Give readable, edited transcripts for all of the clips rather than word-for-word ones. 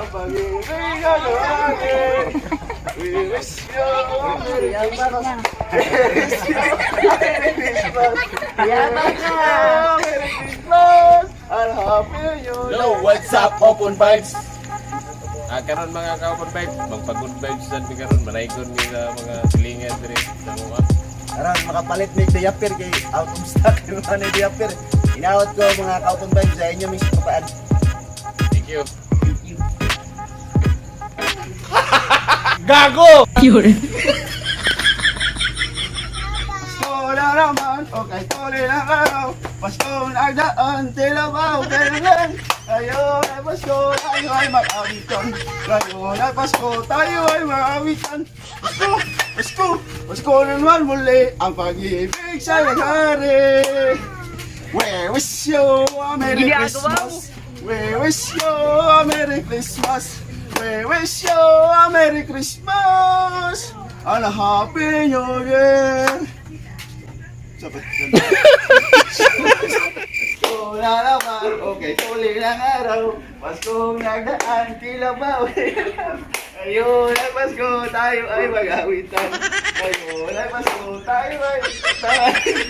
ang pag-ibig ng akin. We wish you a Merry Christmas. Merry Christmas. Yabang ka! Merry Christmas. And Happy New Year. Hello, what's up, Open Vibes? Karon mga ka-Open Vibes, magpag-good vibes dyan mi karon, manaikon mi sa mga silingan dire sa mga. Aram, makapalit ni Diaper kay out of stock yung mga ni Diaper. Inawat ko mga ka-Open Vibes sa inyo mismo kapaan. Thank you. Gago! Yun. Pasko na naman, o kay tuloy ng araw. Pasko nagdaan, tila ba o kailan? Ngayon ay Pasko, tayo ay mag-awitan. Ngayon ay Pasko, tayo ay mag-awitan. Pasko, Pasko, Pasko na naman muli ang pag-ibig sa nangyari. We wish you a Merry Christmas. We wish you a Merry Christmas. We wish you a Merry Christmas and a Happy New Year. Pasko na naman, okay, tuloy ng araw. Paskong nagdaan, tila ba? Ngayon ay Pasko, tayo ay mag-awitan. Ngayon ay Pasko, tayo ay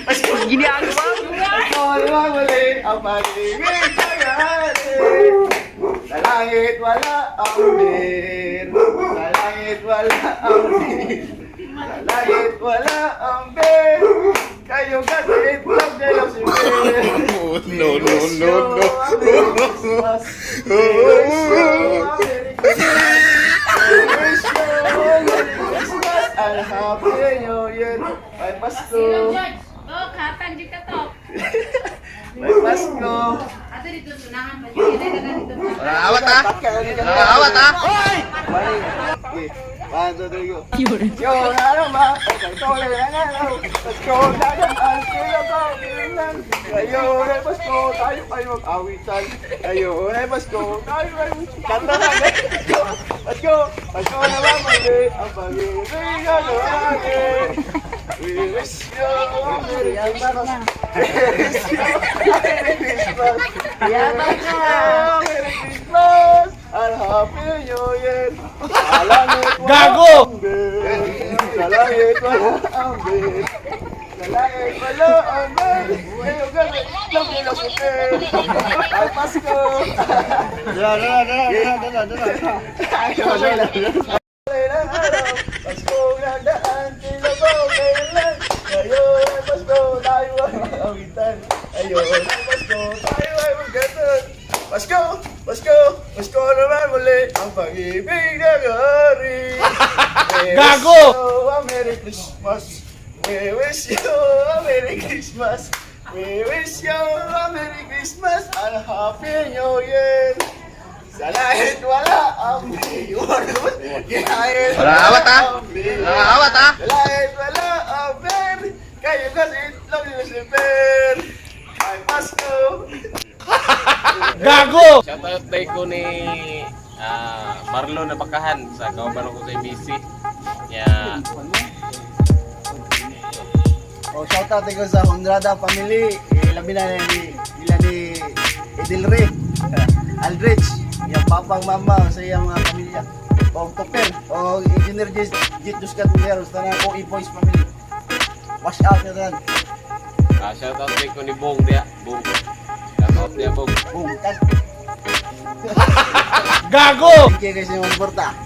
Pasko. Ginagawa mo nga! Pasko naman muli ang pag-ibig sa nangyari. Sa langit wala ang bir. Sa langit wala ang bir. Sa langit wala ang bir. Kayo kasi itlog nila si Bir. No. Merry Christmas. Merry Christmas and Happy New Year. May Pasko. Oh, katang di ka to. May Pasko. Ato dito sunahan pa dito dito. Awat ha? Awat ha? Okay. 1, 2, 3, go. Yun. Yo, naman, okay, tuloy na nga lang. Pasko, nagaan, sila ba, bilang. Ngayon ay Pasko, tayo ay mag-awitan. Ngayon ay Pasko, tayo ay kanta na. Pasko, Pasko naman muli, ang pag-ibig ng akin. We wish you a Merry Christmas. We wish you a Merry Christmas. Yabang ka! Merry Christmas and Happy New Year. Sa langit wala Gago! ang bir. Sa langit wala ang bir. Sa langit wala ang bir. Ngayon kasi lang nila si Bir. Ay Pasko. Dala. Pasko nagdaan, tila ba o kailan? Ngayon ay Pasko, tayo ay mag-awitan. Ngayon ay Pasko, tayo ay mag-gatan. Pasko, Pasko, Pasko naman muli ang pag-ibig ng hari. Gago! We wish you a Merry Christmas. We wish you a Merry Christmas. We wish you a Merry Christmas and a Happy New Year. Sa lahit wala ang biyor. Wala awat ha? Wala awat ha? Sa lahit wala ang bir. Kayo kasi itlog nila si Bir. Ay Pasko. Gago! Shoutout day ko ni Marlo na Bakahan sa kauban ko sa ABC. Yeah. Shout out ko sa Hondrada family. Labi na nila ni Edilre. Aldrich. Yung papang mama sa iyang mga pamilya. O Topper. O Engineer Diyos Kat Muleros. Tanang o E-Boys family. Wash out nyo rin. Shoutout day ko ni Bong dia. Bong. Shoutout dia Bong. Boom. Kat. Gago! Thank you guys yung porta.